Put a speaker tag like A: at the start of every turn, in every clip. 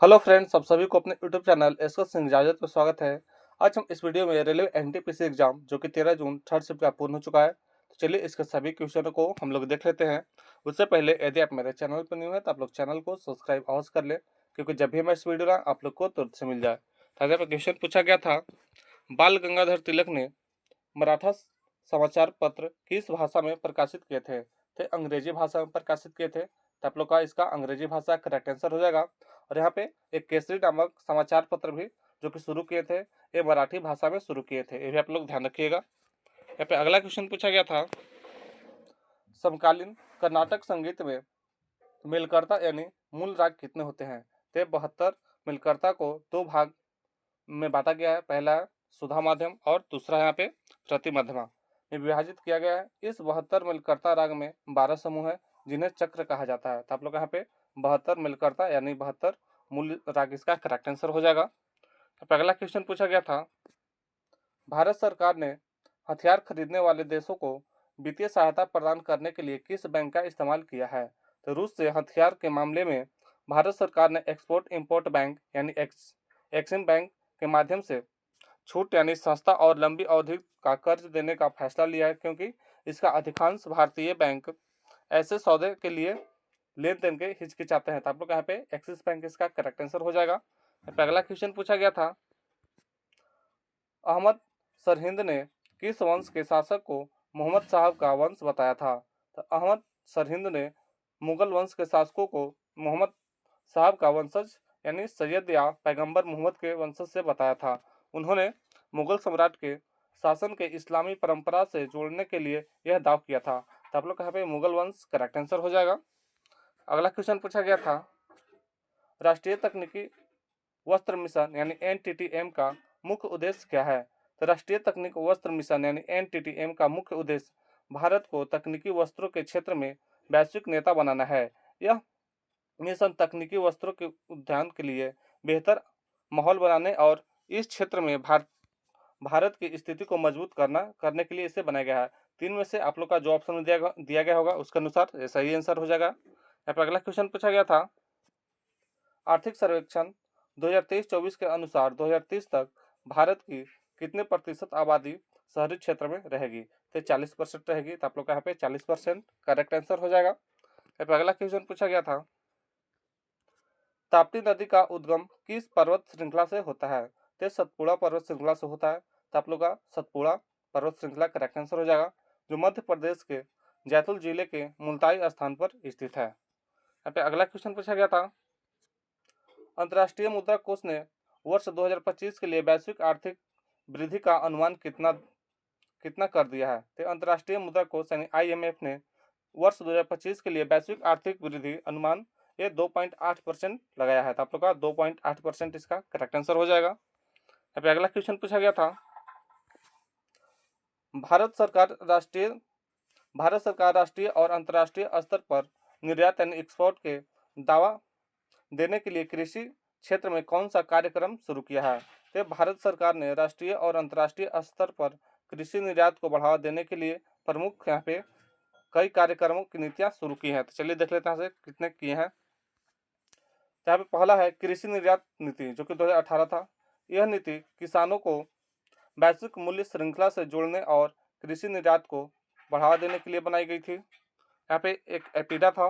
A: Hello friends, आप सभी को अपने यूट्यूब चैनल एसको सिंह इजाजत में स्वागत है। आज हम इस वीडियो में रेलवे एनटीपीसी एग्जाम जो कि 13 जून थर्ड शिफ्ट का पूर्ण हो चुका है, तो चलिए इसके सभी क्वेश्चनों को हम लोग देख लेते हैं। उससे पहले यदि आप मेरे चैनल पर न्यू है तो आप लोग चैनल को सब्सक्राइब अवश्य कर ले, क्योंकि जब भी मैं इस वीडियो ना आप लोग को तुरंत से मिल जाए। तो अगर क्वेश्चन पूछा गया था, बाल गंगाधर तिलक ने मराठा समाचार पत्र किस भाषा में प्रकाशित किए थे? अंग्रेजी भाषा में प्रकाशित किए थे, तो आप लोग का इसका अंग्रेजी भाषा करेक्ट आंसर हो जाएगा। और यहाँ पे एक केसरी नामक समाचार पत्र भी जो कि शुरू किए थे, ये मराठी भाषा में शुरू किए थे, ये भी आप लोग ध्यान रखिएगा। यहाँ पे अगला क्वेश्चन पूछा गया था, समकालीन कर्नाटक संगीत में मिलकर्ता यानी मूल राग कितने होते हैं? तो 72 मिलकर्ता को दो भाग में बांटा गया है। पहला है सुधा माध्यम और दूसरा यहाँ पे प्रति मध्यमा में विभाजित किया गया है। इस 72 मिलकर्ता राग में 12 समूह है जिन्हें चक्र कहा जाता है। तो आप लोग यहाँ पे 72 मिलकर्ता यानी 72 मूल राग इसका करेक्ट आंसर हो जाएगा। तो अगला क्वेश्चन पूछा गया था, भारत सरकार ने हथियार खरीदने वाले देशों को वित्तीय सहायता प्रदान करने के लिए किस बैंक का इस्तेमाल किया है? तो रूस से हथियार के मामले में भारत सरकार ने एक्सपोर्ट इंपोर्ट बैंक यानी एक्सिम बैंक के माध्यम से छूट यानी सस्ता और लंबी अवधि का कर्ज देने का फैसला लिया है, क्योंकि इसका अधिकांश भारतीय बैंक ऐसे सौदे के लिए लेन देन के हिचकिचाते हैं। तो आप लोग यहाँ पे एक्सिस बैंक इसका करेक्ट आंसर हो जाएगा। अगला क्वेश्चन पूछा गया था, अहमद सरहिंद ने किस वंश के शासक को मोहम्मद साहब का वंश बताया था? तो अहमद सरहिंद ने मुगल वंश के शासकों को मोहम्मद साहब का वंशज यानी सैयद या पैगंबर मोहम्मद के वंशज से बताया था। उन्होंने मुगल सम्राट के शासन के इस्लामी परंपरा से जोड़ने के लिए यह दाव किया था। तो आप लोग यहाँ पे मुगल वंश करेक्ट आंसर हो जाएगा। अगला क्वेश्चन पूछा गया था, राष्ट्रीय तकनीकी वस्त्र मिशन यानी एनटीटीएम का मुख्य उद्देश्य क्या है? तो राष्ट्रीय तकनीक वस्त्र मिशन यानी एनटीटीएम का मुख्य उद्देश्य भारत को तकनीकी वस्त्रों के क्षेत्र में वैश्विक नेता बनाना है। यह मिशन तकनीकी वस्त्रों के उद्यान के लिए बेहतर माहौल बनाने और इस क्षेत्र में भारत की स्थिति को मजबूत करने के लिए इसे बनाया गया है। तीन में से आप लोग का जो ऑप्शन दिया गया होगा उसके अनुसार सही आंसर हो जाएगा। यहाँ पर अगला क्वेश्चन पूछा गया था, आर्थिक सर्वेक्षण 2023-24 के अनुसार 2030 तक भारत की कितने प्रतिशत आबादी शहरी क्षेत्र में रहेगी? तो 40% रहेगी। तो आप लोग का यहाँ पे 40% करेक्ट आंसर हो जाएगा। यहाँ पे अगला क्वेश्चन पूछा गया था, ताप्ती नदी का उद्गम किस पर्वत श्रृंखला से होता है? तो सतपुड़ा पर्वत श्रृंखला से होता है। तो आप लोग का सतपुड़ा पर्वत श्रृंखला करेक्ट आंसर हो जाएगा, जो मध्य प्रदेश के जैतूल जिले के मुल्ताई स्थान पर स्थित है। यहाँ पे अगला क्वेश्चन पूछा गया था, अंतर्राष्ट्रीय मुद्रा कोष ने वर्ष 2025 के लिए वैश्विक आर्थिक वृद्धि का अनुमान कितना कितना कर दिया है? तो अंतर्राष्ट्रीय मुद्रा कोष यानी आईएमएफ ने वर्ष 2025 के लिए वैश्विक आर्थिक वृद्धि अनुमान ये 2.8% लगाया है। तो आप लोग का 2.8% इसका करेक्ट आंसर हो जाएगा। यहाँ पे अगला क्वेश्चन पूछा गया था, भारत सरकार राष्ट्रीय और अंतर्राष्ट्रीय स्तर पर निर्यात यानी एक्सपोर्ट के दावा देने के लिए कृषि क्षेत्र में कौन सा कार्यक्रम शुरू किया है? तो भारत सरकार ने राष्ट्रीय और अंतर्राष्ट्रीय स्तर पर कृषि निर्यात को बढ़ावा देने के लिए प्रमुख यहाँ पे कई कार्यक्रमों की नीतियां शुरू की हैं। तो चलिए देख लेते हैं यहाँ से कितने किए हैं। यहाँ पे पहला है कृषि निर्यात नीति जो कि 2018 था। यह नीति किसानों को वैश्विक मूल्य श्रृंखला से जोड़ने और कृषि निर्यात को बढ़ावा देने के लिए बनाई गई थी। यहाँ पे एक एपीडा था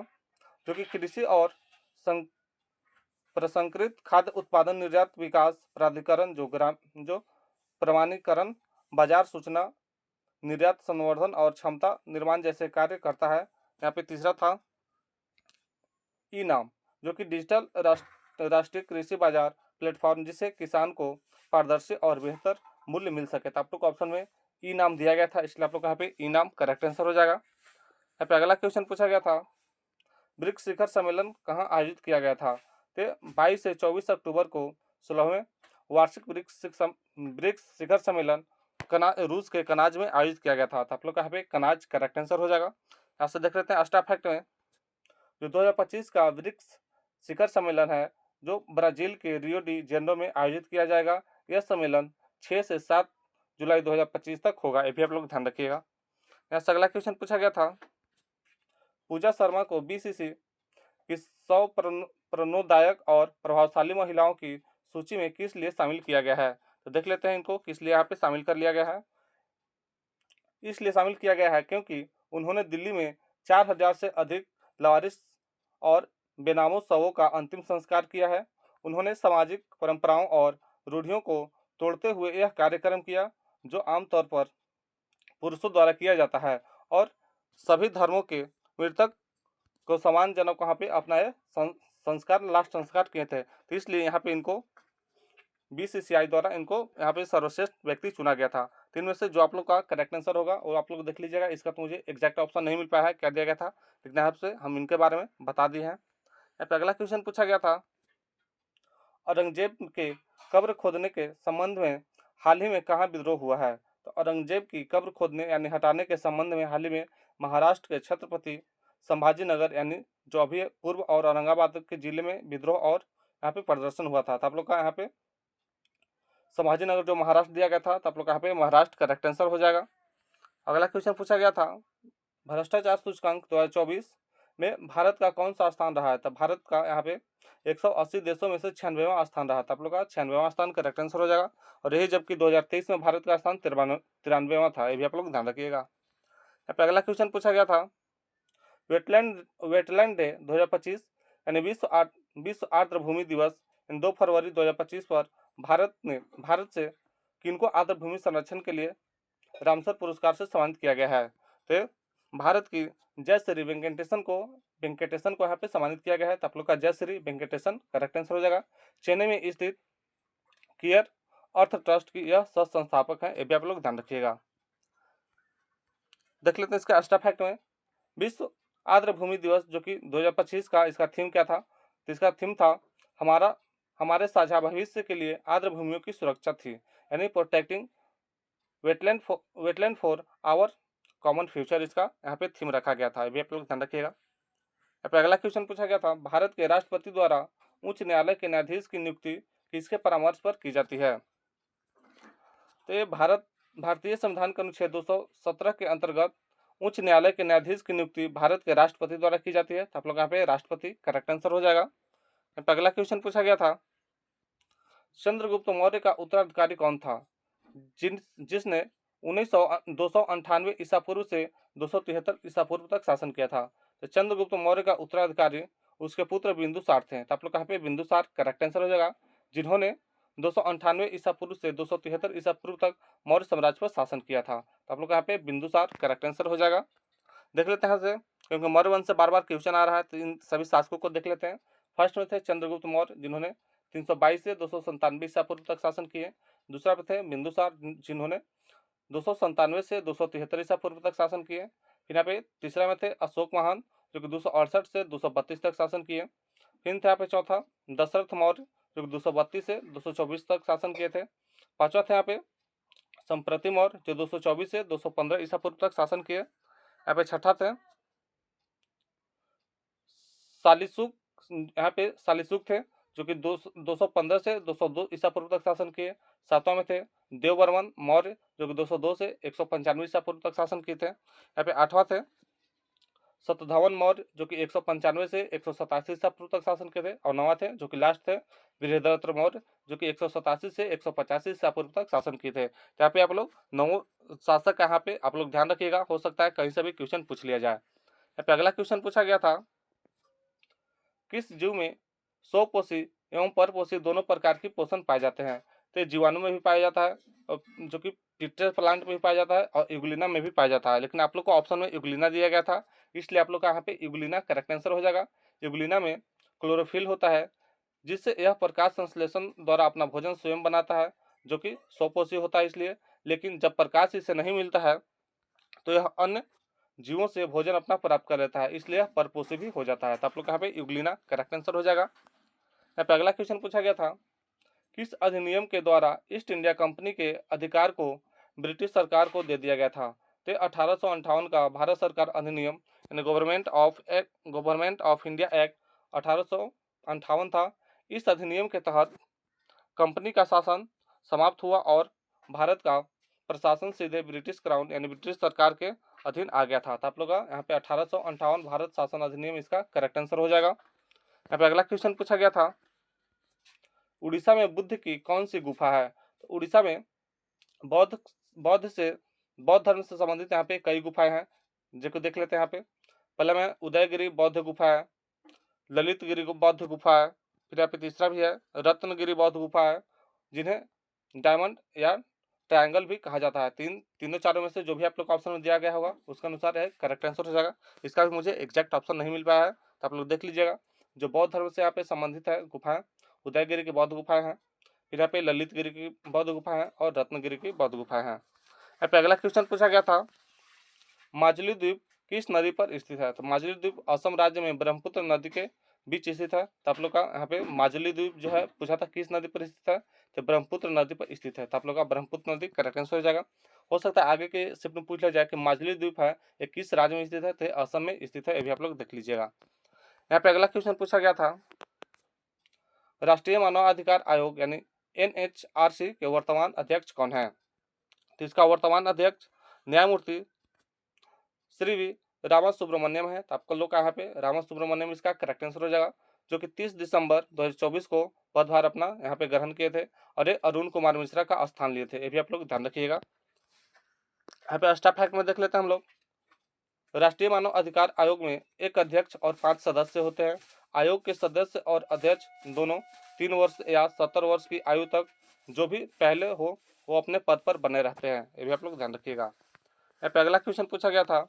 A: जो कि कृषि और प्रसंस्कृत खाद्य उत्पादन निर्यात विकास प्राधिकरण जो प्रमाणीकरण, बाजार सूचना, निर्यात संवर्धन और क्षमता निर्माण जैसे कार्य करता है। यहाँ पे तीसरा था ई नाम जो कि डिजिटल राष्ट्रीय कृषि बाजार प्लेटफॉर्म, जिससे किसान को पारदर्शी और बेहतर मूल्य मिल सके। तो आप लोग को ऑप्शन में ई नाम दिया गया था, इसलिए आप लोग यहाँ पे ई नाम करेक्ट आंसर हो जाएगा। यहाँ पे अगला क्वेश्चन पूछा गया था, ब्रिक्स शिखर सम्मेलन कहाँ आयोजित किया गया था? तो 22 से 24 अक्टूबर को 16वें वार्षिक ब्रिक्स शिखर सम्मेलन रूस के कनाज में आयोजित किया गया था। तो आप लोग का यहाँ पे कनाज करेक्ट आंसर हो जाएगा। यहाँ से देख लेते हैं अस्टा फैक्ट में, जो 2025 का ब्रिक्स शिखर सम्मेलन है जो ब्राजील के रियो डी जेनेरो में आयोजित किया जाएगा। यह सम्मेलन 6 से 7 जुलाई 2025 तक होगा, ये भी आप लोग ध्यान रखिएगा। यहाँ से अगला क्वेश्चन पूछा गया था, पूजा शर्मा को बीसीसी कि 100 प्रेरणादायक और प्रभावशाली महिलाओं की सूची में किस लिए शामिल किया गया है। तो देख लेते हैं इनको किस लिए यहाँ पे शामिल कर लिया गया है। इसलिए शामिल किया गया है क्योंकि उन्होंने दिल्ली में 4000 से अधिक लावारिस और बेनामों शवों का अंतिम संस्कार किया है। उन्होंने सामाजिक परंपराओं और रूढ़ियों को तोड़ते हुए यह कार्यक्रम किया जो आमतौर पर पुरुषों द्वारा किया जाता है, और सभी धर्मों के मृतक को सम्मानजनक वहाँ पे अपना ये संस्कार, लास्ट संस्कार किए थे। तो इसलिए यहाँ पे इनको बीसीसीआई द्वारा इनको यहाँ पे सर्वश्रेष्ठ व्यक्ति चुना गया था। तो इनमें से जो आप लोग का करेक्ट आंसर होगा वो आप लोग देख लीजिएगा। इसका तो मुझे एग्जैक्ट ऑप्शन नहीं मिल पाया है क्या दिया गया था, लेकिन यहाँ से हम इनके बारे में बता दिए हैं। यहाँ पे अगला क्वेश्चन पूछा गया था, औरंगजेब के कब्र खोदने के संबंध में हाल ही में कहाँ विद्रोह हुआ है। तो औरंगजेब की कब्र खोदने यानी हटाने के संबंध में हाल ही में महाराष्ट्र के छत्रपति संभाजीनगर यानी जो अभी पूर्व और औरंगाबाद के जिले में विद्रोह और यहाँ पे प्रदर्शन हुआ था। तो आप लोग का यहाँ पे संभाजीनगर जो महाराष्ट्र दिया गया था, तो आप लोग यहाँ पे महाराष्ट्र करेक्ट आंसर हो जाएगा। अगला क्वेश्चन पूछा गया था, भ्रष्टाचार सूचकांक 2024 में भारत का कौन सा स्थान रहा है। तो भारत का यहाँ पे 180 देशों में से 96वां स्थान रहा था। आप लोग का 96वां स्थान करेक्ट आंसर हो जाएगा। और यही जबकि 2023 में भारत का स्थान 93वां था। ये भी आप लोग ध्यान रखिएगा। यहाँ पे अगला क्वेश्चन पूछा गया था, वेटलैंड डे 2025 यानी विश्व आर्द्र भूमि दिवस 2 फरवरी 2025 पर भारत से किनको आर्द्र भूमि संरक्षण के लिए रामसर पुरस्कार से सम्मानित किया गया है। तो भारत की जयश्री वेंकटेशन को यहाँ पे सम्मानित किया गया है। तो आप लोग का जयश्री वेंकटेशन करेक्ट आंसर हो जाएगा। चेन्नई में स्थित केयर अर्थ ट्रस्ट की यह सह संस्थापक है। ये भी आप लोग ध्यान रखिएगा। देख लेते हैं इसका एक्स्ट्रा फैक्ट में, विश्व आर्द्र भूमि दिवस जो कि 2025 का इसका थीम क्या था। तो इसका थीम था हमारे साझा भविष्य के लिए आर्द्र भूमियों की सुरक्षा थी, यानी protecting wetland for our common future. इसका यहाँ पे थीम रखा गया था। ये भी आप लोग ध्यान रखिएगा। यहाँ पे अगला क्वेश्चन पूछा गया था, भारत के राष्ट्रपति द्वारा उच्च न्यायालय के न्यायाधीश की नियुक्ति किसके परामर्श पर की जाती है। तो ये भारतीय संविधान के अनुच्छेद 217 के अंतर्गत उच्च न्यायालय के न्यायाधीश की नियुक्ति भारत के राष्ट्रपति द्वारा की जाती है। तो आप लोग यहाँ पे राष्ट्रपति करेक्ट आंसर हो जाएगा। अगला क्वेश्चन पूछा गया था, चंद्रगुप्त मौर्य का उत्तराधिकारी कौन था जिसने 298 ईसा पूर्व से 273 ईसा पूर्व तक शासन किया था। तो चंद्रगुप्त मौर्य का उत्तराधिकारी उसके पुत्र बिंदुसार थे। तो आप लोग यहाँ पे बिंदुसार करेक्ट आंसर हो जाएगा, जिन्होंने 298 ईसा पूर्व से 273 ईसा पूर्व तक मौर्य साम्राज्य पर शासन किया था। तो आप लोग यहाँ पे बिंदुसार करेक्ट आंसर हो जाएगा। देख लेते हैं से, क्योंकि मौर्य वंश से बार बार क्वेश्चन आ रहा है, तो इन सभी शासकों को देख लेते हैं। फर्स्ट में थे चंद्रगुप्त मौर्य, जिन्होंने 322 से 297 ईसा पूर्व तक शासन किए। दूसरा पे थे बिंदुसार, जिन्होंने 297 से 273 ईसा पूर्व तक शासन किए। फिर यहाँ पे तीसरा में थे अशोक महान, जो कि 268 से 232 तक शासन किए। फिर थे यहाँ पे चौथा दशरथ मौर्य, जो कि 232 से 224 तक शासन किए थे। पांचवा थे यहाँ पे संप्रति मौर्य, जो 224 से 215 ईसा पूर्व तक शासन किए। यहाँ पे छठा थे सालिसुक, यहाँ पे सालिसुक थे, जो कि 215 से 202 ईसा पूर्व तक शासन किए। सातवां में थे देववर्मन मौर्य, जो कि 202 से 195 ईसा पूर्व तक शासन किए थे। यहाँ पे आठवां थे सतधावन मौर्य, जो कि 195 से 187 ईसा पूर्व तक शासन किए थे। और नौवां थे जो कि लास्ट थे बृहद्रथ मौर्य, जो कि 187 से 185 ईसा पूर्व तक शासन किए थे। यहाँ पे आप लोग 9 शासक यहाँ पे आप लोग ध्यान रखिएगा, हो सकता है कहीं से भी क्वेश्चन पूछ लिया जाए। यहाँ पे अगला क्वेश्चन पूछा गया था, किस जीव में स्वपोषी एवं परपोषी दोनों प्रकार की पोषण पाए जाते हैं। तो जीवाणु में भी पाया जाता है, और जो कि पिट्टर प्लांट में भी पाया जाता है, और यूग्लिना में भी पाया जाता है। लेकिन आप लोग को ऑप्शन में यूग्लिना दिया गया था, इसलिए आप लोग का यहाँ पे यूग्लिना करेक्ट आंसर हो जाएगा। यूग्लिना में क्लोरोफिल होता है, जिससे यह प्रकाश संश्लेषण द्वारा अपना भोजन स्वयं बनाता है, जो कि स्वपोषी होता है इसलिए। लेकिन जब प्रकाश इसे नहीं मिलता है तो यह अन्य जीवों से भोजन अपना प्राप्त कर लेता है, इसलिए परपोषी भी हो जाता है। तो आप लोग यहाँ पे यूग्लिना करेक्ट आंसर हो जाएगा। यहाँ पे अगला क्वेश्चन पूछा गया था, किस अधिनियम के द्वारा ईस्ट इंडिया कंपनी के अधिकार को ब्रिटिश सरकार को दे दिया गया था। तो 1858 का भारत सरकार अधिनियम यानी गवर्नमेंट ऑफ इंडिया एक्ट 1858 था। इस अधिनियम के तहत कंपनी का शासन समाप्त हुआ और भारत का प्रशासन सीधे ब्रिटिश क्राउन यानी ब्रिटिश सरकार के अधीन आ गया था। तो आप लोग यहाँ पे 1858 भारत शासन अधिनियम इसका करेक्ट आंसर हो जाएगा। यहाँ पे अगला क्वेश्चन पूछा गया था, उड़ीसा में बुद्ध की कौन सी गुफा है? तो उड़ीसा में बौद्ध बौद्ध धर्म से संबंधित यहाँ पे कई गुफाएं हैं, जिनको देख लेते हैं। यहाँ पे पहले में उदयगिरी बौद्ध गुफा है, ललितगिरी बौद्ध गुफा है, फिर यहाँ पे तीसरा भी है रत्नगिरी बौद्ध गुफा है, जिन्हें डायमंड या ट्रायंगल भी कहा जाता है। तीनों चारों में से जो भी आप लोग का ऑप्शन में दिया गया होगा उसके अनुसार है करेक्ट आंसर हो जाएगा। इसका भी मुझे एग्जैक्ट ऑप्शन नहीं मिल पाया है, तो आप लोग देख लीजिएगा। जो बौद्ध धर्म से यहाँ पे संबंधित है गुफाएं, उदयगिरी की बौद्ध गुफाएं हैं, फिर यहाँ पे ललितगिरी की बौद्ध गुफा है और रत्नगिरी की बौद्ध गुफाएं हैं। यहाँ पे अगला क्वेश्चन पूछा गया था, माजुली द्वीप किस नदी पर स्थित है? तो माजुली द्वीप असम राज्य में ब्रह्मपुत्र नदी के बीच स्थित है। तो आप लोग का यहाँ पे माजुली द्वीप जो है पूछा था किस नदी पर स्थित है, तो ब्रह्मपुत्र नदी पर स्थित है। तो आप लोग का ब्रह्मपुत्र नदी करेक्ट आंसर हो जाएगा। हो सकता है आगे के शिफ्ट में पूछ लिया जाए कि माजुली द्वीप है ये किस राज्य में स्थित है, तो असम में स्थित है, ये भी आप लोग देख लीजिएगा। यहाँ पे अगला क्वेश्चन पूछा गया था, राष्ट्रीय मानवाधिकार आयोग यानी NHRC के वर्तमान अध्यक्ष कौन है? तो इसका वर्तमान अध्यक्ष न्यायमूर्ति श्री वी रामा सुब्रमण्यम है। तो आपको लोग का यहाँ पे रामा सुब्रमण्यम इसका करेक्ट आंसर हो जाएगा, जो कि 30 दिसंबर 2024 को पदभार अपना यहाँ पे ग्रहण किए थे और ये अरुण कुमार मिश्रा का स्थान लिए थे। ये भी आप लोग ध्यान रखिएगा। यहाँ पे एक्स्ट्रा फैक्ट में देख लेते हैं हम लोग, राष्ट्रीय मानव अधिकार आयोग में एक अध्यक्ष और 5 सदस्य होते हैं। आयोग के सदस्य और अध्यक्ष दोनों 3 वर्ष या 70 वर्ष की आयु तक जो भी पहले हो वो अपने पद पर बने रहते हैं। ये भी आप लोग ध्यान रखिएगा। यहाँ पे अगला क्वेश्चन पूछा गया था,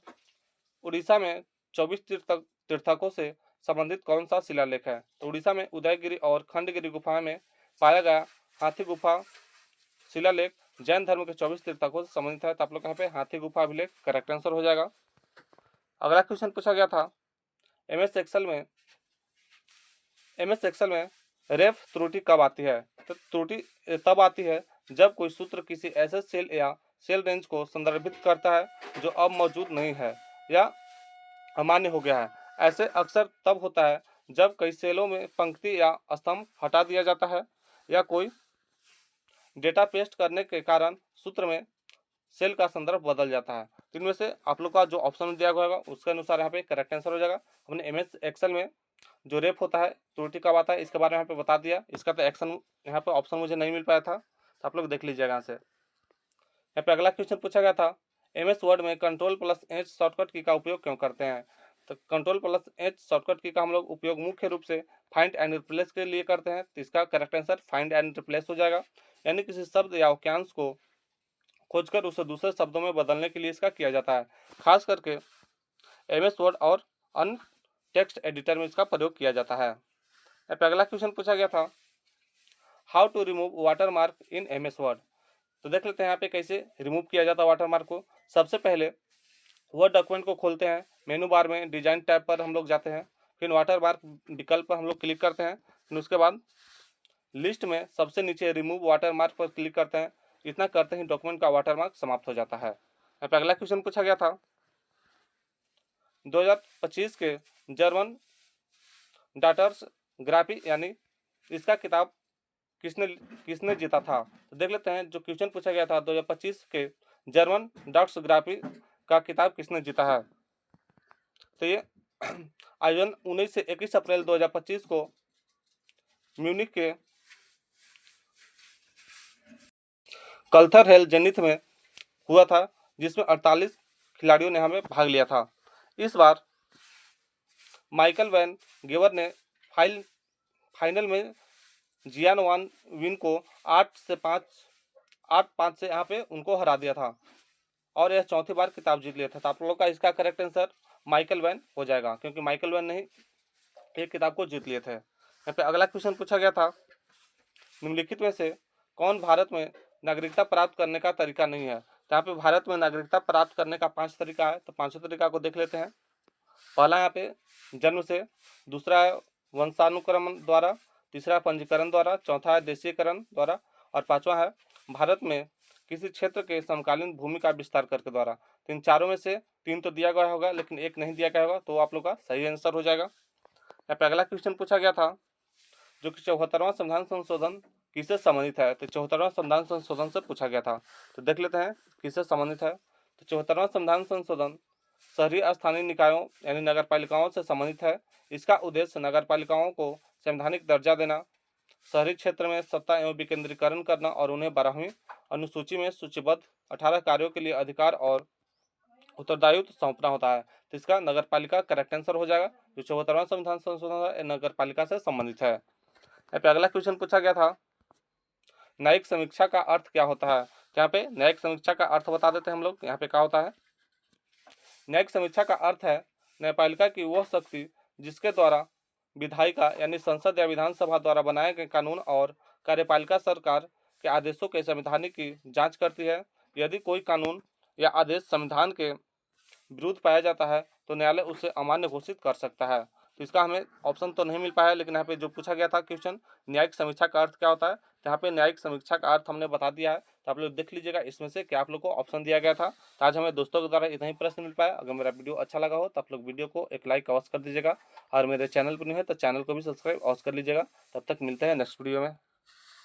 A: उड़ीसा में 24 तीर्थकों से संबंधित कौन सा शिलालेख है? तो उड़ीसा में उदयगिरी और खंडगिरी गुफा में पाया गया हाथी गुफा शिलालेख जैन धर्म के 24 तीर्थकों से संबंधित है। तो आप लोग यहाँ पे हाथी गुफा अभिलेख करेक्ट आंसर हो जाएगा। अगला क्वेश्चन पूछा गया था, MS एक्सेल में रेफ त्रुटि कब आती है? तो त्रुटि तब आती है जब कोई सूत्र किसी ऐसे सेल या सेल रेंज को संदर्भित करता है जो अब मौजूद नहीं है या अमान्य हो गया है। ऐसे अक्सर तब होता है जब कई सेलों में पंक्ति या स्तंभ हटा दिया जाता है या कोई डेटा पेस्ट करने के कारण सूत्र में सेल का संदर्भ बदल जाता है। इनमें से आप लोग का जो ऑप्शन दिया गया होगा उसके अनुसार यहाँ पे करेक्ट आंसर हो जाएगा। हमने MS एक्सेल में जो रेप होता है त्रुटि कब आता है इसके बारे में यहाँ पे बता दिया। इसका तो एक्शन यहाँ पे ऑप्शन मुझे नहीं मिल पाया था, तो आप लोग देख लीजिएगा यहाँ से। यहाँ पे अगला क्वेश्चन पूछा गया था, MS वर्ड में Ctrl+H शॉर्टकट की का उपयोग क्यों करते हैं? तो Ctrl+H शॉर्टकट की का हम लोग उपयोग मुख्य रूप से फाइंड एंड रिप्लेस के लिए करते हैं। तो इसका correct answer find and replace हो जाएगा, यानी किसी शब्द या वाक्यांश को खोजकर उसे दूसरे शब्दों में बदलने के लिए इसका किया जाता है। खास करके MS वर्ड और अन्य टेक्स्ट एडिटर में इसका प्रयोग किया जाता है। यहाँ पे अगला क्वेश्चन पूछा गया था, how to remove water mark in MS word? तो देख लेते हैं यहाँ पे कैसे रिमूव किया जाता है वाटर मार्क को। सबसे पहले वर्ड डॉक्यूमेंट को खोलते हैं, मेनू बार में डिजाइन टैब पर हम लोग जाते हैं, फिर वाटर मार्क विकल्प पर हम लोग क्लिक करते हैं, फिर उसके बाद लिस्ट में सबसे नीचे रिमूव वाटर मार्क पर क्लिक करते हैं। इतना करते ही डॉक्यूमेंट का वाटर मार्क समाप्त हो जाता है। यहाँ पे अगला क्वेश्चन पूछा गया था, 2025 के जर्मन डाटर्स ग्राफी यानी इसका किताब किसने जीता था? तो देख लेते हैं जो क्वेश्चन पूछा गया था, 2025 के जर्मन डॉट्स ग्राफी का किताब किसने जीता है? तो ये आयोजन 19 से 21 अप्रैल 2025 को म्यूनिक के कल्थर हेल जेनिथ में हुआ था, जिसमें 48 खिलाड़ियों ने हमें भाग लिया था। इस बार माइकल वैन गेवर ने फाइनल में जियान वान विन को 8-5 से यहाँ पे उनको हरा दिया था और यह चौथी बार खिताब जीत लिया था। तो आप लोगों का इसका करेक्ट आंसर माइकल वैन हो जाएगा, क्योंकि माइकल वैन ने ही एक किताब को जीत लिए थे। यहाँ पे अगला क्वेश्चन पूछा गया था, निम्नलिखित में से कौन भारत में नागरिकता प्राप्त करने का तरीका नहीं है? तो यहाँ पे भारत में नागरिकता प्राप्त करने का 5 तरीका है, तो 5 तरीका को देख लेते हैं। पहला यहाँ पे जन्म से, दूसरा है वंशानुक्रमण द्वारा, तीसरा पंजीकरण द्वारा, चौथा है देशीयकरण द्वारा और पांचवा है भारत में किसी क्षेत्र के समकालीन भूमि का विस्तार करके द्वारा। तो इन चारों में से 3 तो दिया गया होगा लेकिन एक नहीं दिया गया होगा, तो आप लोग का सही आंसर हो जाएगा। यहाँ पे अगला क्वेश्चन पूछा गया था, जो कि 74वां संविधान संशोधन किससे संबंधित है? तो 74वां संविधान संशोधन से पूछा गया था। तो देख लेते हैं किससे संबंधित है। तो 74वां संविधान संशोधन शहरी स्थानीय निकायों यानी नगर पालिकाओं से संबंधित है। इसका उद्देश्य नगर पालिकाओं को संवैधानिक दर्जा देना, शहरी क्षेत्र में सत्ता एवं विकेंद्रीकरण करना और उन्हें 12वीं अनुसूची में सूचीबद्ध 18 कार्यों के लिए अधिकार और उत्तरदायित्व सौंपना होता है। तो इसका नगर पालिका करेक्ट आंसर हो जाएगा। जो 74वां संविधान संशोधन है नगर पालिका से संबंधित है। यहाँ पे अगला क्वेश्चन पूछा गया था, न्यायिक समीक्षा का अर्थ क्या होता है। तो यहाँ पे न्यायिक समीक्षा का अर्थ बता देते हैं हम लोग। यहाँ पे क्या होता है, न्यायिक समीक्षा का अर्थ है न्यायपालिका की वह शक्ति जिसके द्वारा विधायिका यानी संसद या विधानसभा द्वारा बनाए गए कानून और कार्यपालिका सरकार के आदेशों के संवैधानिक की जांच करती है। यदि कोई कानून या आदेश संविधान के विरुद्ध पाया जाता है तो न्यायालय उसे अमान्य घोषित कर सकता है। तो इसका हमें ऑप्शन तो नहीं मिल पाया, लेकिन यहाँ पे जो पूछा गया था क्वेश्चन, न्यायिक समीक्षा का अर्थ क्या होता है, तो यहाँ पे न्यायिक समीक्षा का अर्थ हमने बता दिया है। तो आप लोग देख लीजिएगा इसमें से क्या आप लोग को ऑप्शन दिया गया था। तो आज हमें दोस्तों के द्वारा इतना ही प्रश्न मिल पाया। अगर मेरा वीडियो अच्छा लगा हो तो आप लोग वीडियो को एक लाइक अवश्य कर दीजिएगा और मेरे चैनल पर नहीं है तो चैनल को भी सब्सक्राइब अवश्य कर लीजिएगा। तब तक मिलते हैं नेक्स्ट वीडियो में।